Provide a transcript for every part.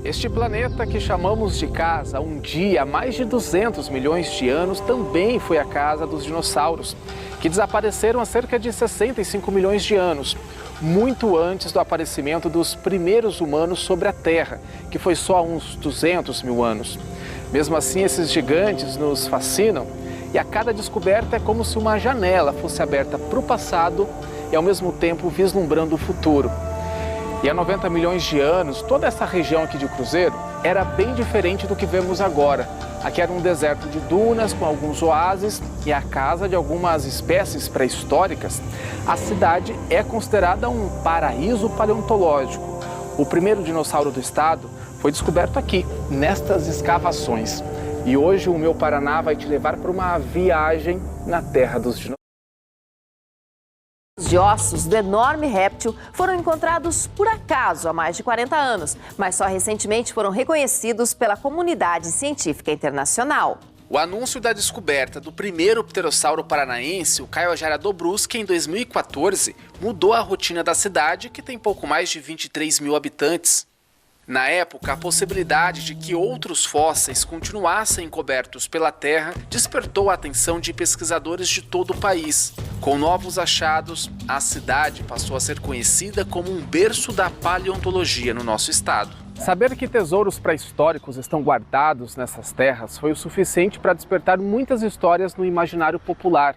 Este planeta que chamamos de casa um dia há mais de 200 milhões de anos também foi a casa dos dinossauros, que desapareceram há cerca de 65 milhões de anos, muito antes do aparecimento dos primeiros humanos sobre a Terra, que foi só há uns 200 mil anos. Mesmo assim, esses gigantes nos fascinam e a cada descoberta é como se uma janela fosse aberta para o passado e ao mesmo tempo vislumbrando o futuro. E há 90 milhões de anos, toda essa região aqui de Cruzeiro era bem diferente do que vemos agora. Aqui era um deserto de dunas com alguns oásis e a casa de algumas espécies pré-históricas. A cidade é considerada um paraíso paleontológico. O primeiro dinossauro do estado foi descoberto aqui, nestas escavações. E hoje o Meu Paraná vai te levar para uma viagem na terra dos dinossauros. De ossos do enorme réptil foram encontrados por acaso há mais de 40 anos, mas só recentemente foram reconhecidos pela comunidade científica internacional. O anúncio da descoberta do primeiro pterossauro paranaense, o Caiuajara do Brusque, em 2014, mudou a rotina da cidade, que tem pouco mais de 23 mil habitantes. Na época, a possibilidade de que outros fósseis continuassem cobertos pela Terra despertou a atenção de pesquisadores de todo o país. Com novos achados, a cidade passou a ser conhecida como um berço da paleontologia no nosso estado. Saber que tesouros pré-históricos estão guardados nessas terras foi o suficiente para despertar muitas histórias no imaginário popular.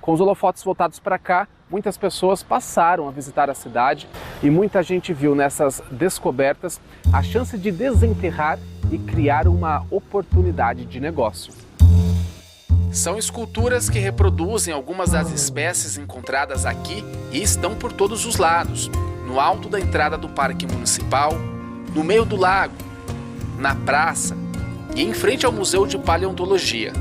Com os holofotes voltados para cá, muitas pessoas passaram a visitar a cidade e muita gente viu nessas descobertas a chance de desenterrar e criar uma oportunidade de negócio. São esculturas que reproduzem algumas das espécies encontradas aqui e estão por todos os lados, no alto da entrada do Parque Municipal, no meio do lago, na praça e em frente ao Museu de Paleontologia.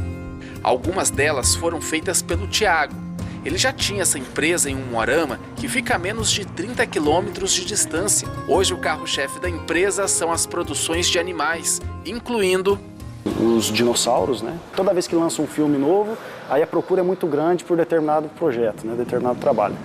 Algumas delas foram feitas pelo Tiago. Ele já tinha essa empresa em Umuarama, que fica a menos de 30 quilômetros de distância. Hoje o carro-chefe da empresa são as produções de animais, incluindo os dinossauros, né? Toda vez que lança um filme novo, aí a procura é muito grande por determinado projeto, né? Determinado trabalho.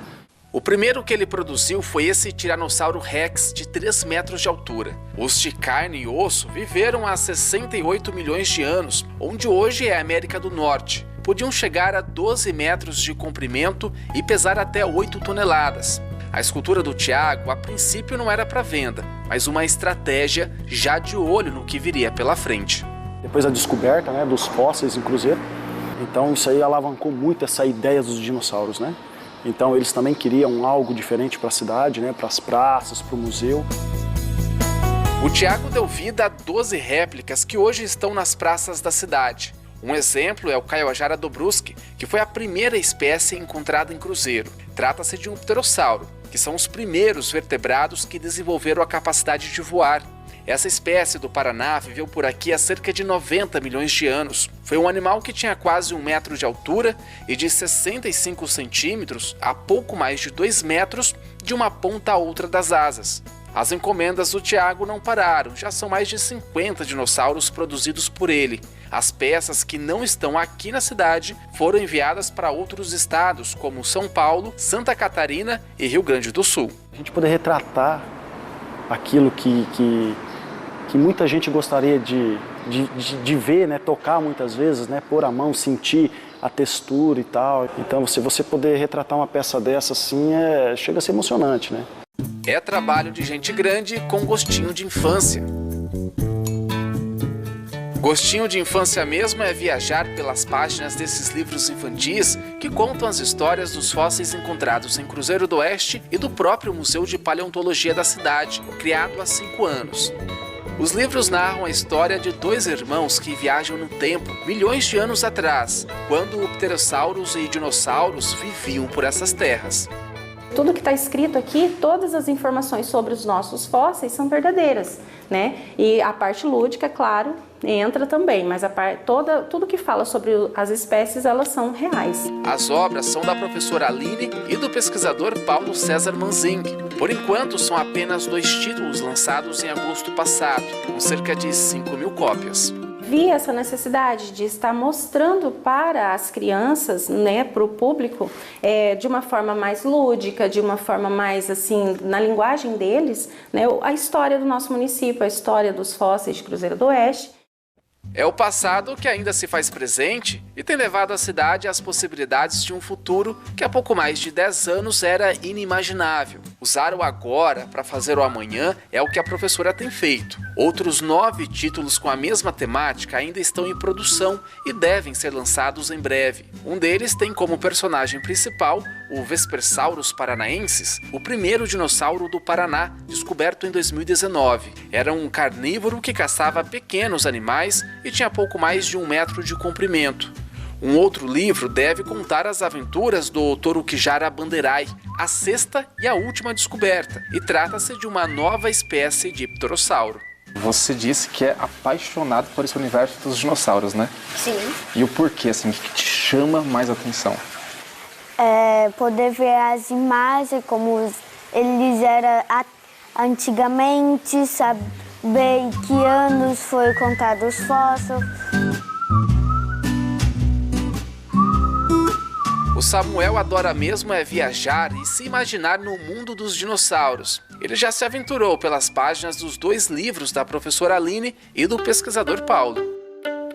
O primeiro que ele produziu foi esse Tiranossauro Rex de 3 metros de altura. Os de carne e osso viveram há 68 milhões de anos, onde hoje é a América do Norte. Podiam chegar a 12 metros de comprimento e pesar até 8 toneladas. A escultura do Tiago, a princípio, não era para venda, mas uma estratégia já de olho no que viria pela frente. Depois da descoberta, né, dos fósseis em Cruzeiro, então isso aí alavancou muito essa ideia dos dinossauros, né? Então eles também queriam algo diferente para a cidade, né, para as praças, para o museu. O Tiago deu vida a 12 réplicas que hoje estão nas praças da cidade. Um exemplo é o Caiuajara do Brusque, que foi a primeira espécie encontrada em Cruzeiro. Trata-se de um pterossauro, que são os primeiros vertebrados que desenvolveram a capacidade de voar. Essa espécie do Paraná viveu por aqui há cerca de 90 milhões de anos. Foi um animal que tinha quase 1 metro de altura e de 65 centímetros a pouco mais de 2 metros de uma ponta a outra das asas. As encomendas do Tiago não pararam, já são mais de 50 dinossauros produzidos por ele. As peças que não estão aqui na cidade foram enviadas para outros estados, como São Paulo, Santa Catarina e Rio Grande do Sul. A gente poder retratar aquilo que muita gente gostaria de ver, né, tocar muitas vezes, né, pôr a mão, sentir a textura e tal. Então, se você poder retratar uma peça dessa assim, chega a ser emocionante, né? É trabalho de gente grande com gostinho de infância. Gostinho de infância mesmo é viajar pelas páginas desses livros infantis que contam as histórias dos fósseis encontrados em Cruzeiro do Oeste e do próprio Museu de Paleontologia da cidade, criado há 5 anos. Os livros narram a história de 2 irmãos que viajam no tempo, milhões de anos atrás, quando pterossauros e dinossauros viviam por essas terras. Tudo que está escrito aqui, todas as informações sobre os nossos fósseis são verdadeiras, né? E a parte lúdica, claro, entra também, mas tudo que fala sobre as espécies, elas são reais. As obras são da professora Aline e do pesquisador Paulo César Manzing. Por enquanto, são apenas 2 títulos lançados em agosto passado, com cerca de 5.000 cópias. Vi essa necessidade de estar mostrando para as crianças, né, para o público, de uma forma mais lúdica, de uma forma mais, assim, na linguagem deles, né, a história do nosso município, a história dos fósseis de Cruzeiro do Oeste. É o passado que ainda se faz presente e tem levado a cidade às possibilidades de um futuro que há pouco mais de 10 anos era inimaginável. Usar o agora para fazer o amanhã é o que a professora tem feito. Outros 9 títulos com a mesma temática ainda estão em produção e devem ser lançados em breve. Um deles tem como personagem principal o Vespersaurus paranaensis, o primeiro dinossauro do Paraná, descoberto em 2019. Era um carnívoro que caçava pequenos animais e tinha pouco mais de 1 metro de comprimento. Um outro livro deve contar as aventuras do Torukjara Banderai, a 6ª e a última descoberta, e trata-se de uma nova espécie de pterossauro. Você disse que é apaixonado por esse universo dos dinossauros, né? Sim. E o porquê, assim, o que te chama mais atenção? Poder ver as imagens, como eles eram antigamente, saber em que anos foi contado os fósseis. O Samuel adora mesmo viajar e se imaginar no mundo dos dinossauros. Ele já se aventurou pelas páginas dos 2 livros da professora Aline e do pesquisador Paulo.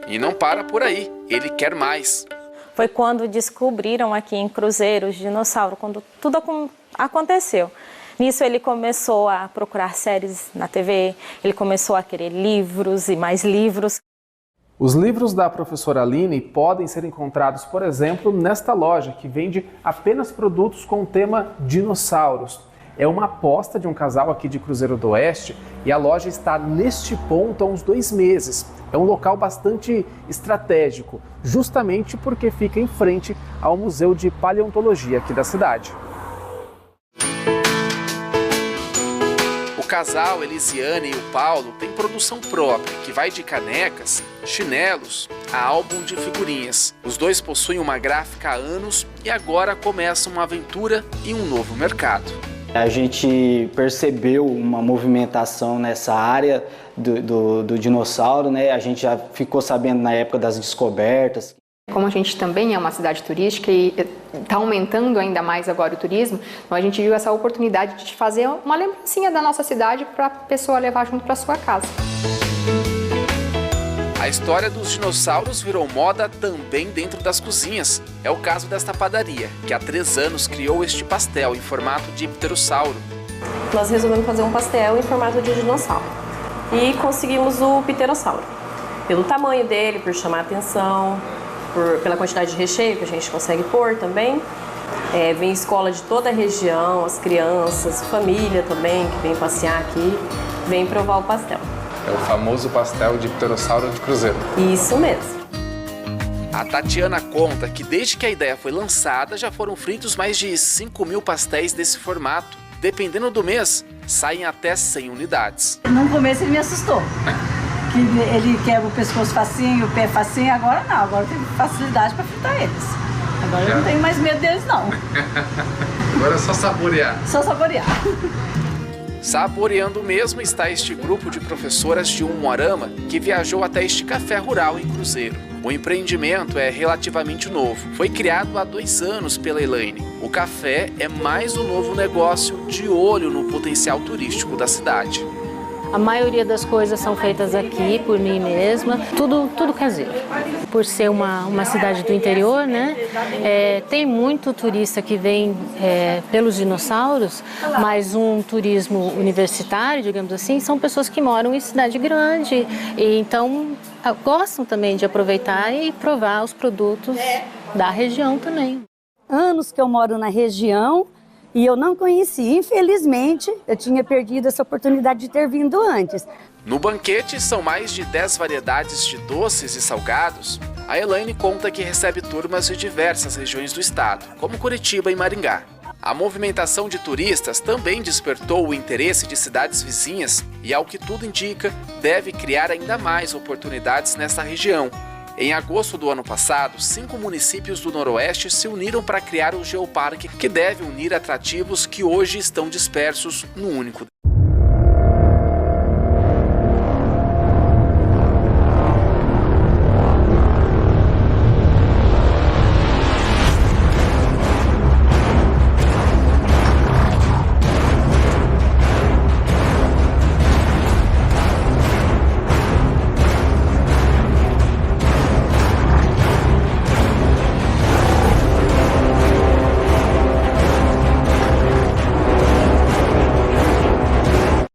E não para por aí, ele quer mais. Foi quando descobriram aqui em Cruzeiro os dinossauros, quando tudo aconteceu. Nisso ele começou a procurar séries na TV, ele começou a querer livros e mais livros. Os livros da professora Aline podem ser encontrados, por exemplo, nesta loja, que vende apenas produtos com o tema dinossauros. É uma aposta de um casal aqui de Cruzeiro do Oeste e a loja está neste ponto há uns 2 meses. É um local bastante estratégico, justamente porque fica em frente ao Museu de Paleontologia aqui da cidade. O casal Elisiane e o Paulo têm produção própria, que vai de canecas, chinelos a álbum de figurinhas. Os 2 possuem uma gráfica há anos e agora começam uma aventura em um novo mercado. A gente percebeu uma movimentação nessa área do dinossauro, né? A gente já ficou sabendo na época das descobertas. Como a gente também é uma cidade turística e está aumentando ainda mais agora o turismo, então a gente viu essa oportunidade de fazer uma lembrancinha da nossa cidade para a pessoa levar junto para sua casa. A história dos dinossauros virou moda também dentro das cozinhas. É o caso desta padaria, que há 3 anos criou este pastel em formato de pterossauro. Nós resolvemos fazer um pastel em formato de dinossauro e conseguimos o pterossauro. Pelo tamanho dele, por chamar a atenção, pela quantidade de recheio que a gente consegue pôr também. Vem escola de toda a região, as crianças, família também, que vem passear aqui, vem provar o pastel. É o famoso pastel de pterossauro de Cruzeiro. Isso mesmo. A Tatiana conta que desde que a ideia foi lançada, já foram fritos mais de 5.000 pastéis desse formato. Dependendo do mês, saem até 100 unidades. No começo ele me assustou. Que ele quebra o pescoço facinho, o pé facinho, agora não. Agora tem facilidade para fritar eles. Agora eu não tenho mais medo deles, não. Agora é só saborear. Só saborear. Saboreando mesmo está este grupo de professoras de Umuarama que viajou até este café rural em Cruzeiro. O empreendimento é relativamente novo. Foi criado há 2 anos pela Elaine. O café é mais um novo negócio de olho no potencial turístico da cidade. A maioria das coisas são feitas aqui por mim mesma, tudo caseiro. Por ser uma cidade do interior, né? Tem muito turista que vem pelos dinossauros, mas um turismo universitário, digamos assim, são pessoas que moram em cidade grande e então gostam também de aproveitar e provar os produtos da região também. Anos que eu moro na região, e eu não conheci. Infelizmente, eu tinha perdido essa oportunidade de ter vindo antes. No banquete, são mais de 10 variedades de doces e salgados. A Elaine conta que recebe turmas de diversas regiões do estado, como Curitiba e Maringá. A movimentação de turistas também despertou o interesse de cidades vizinhas e, ao que tudo indica, deve criar ainda mais oportunidades nessa região. Em agosto do ano passado, 5 municípios do Noroeste se uniram para criar o Geoparque, que deve unir atrativos que hoje estão dispersos no único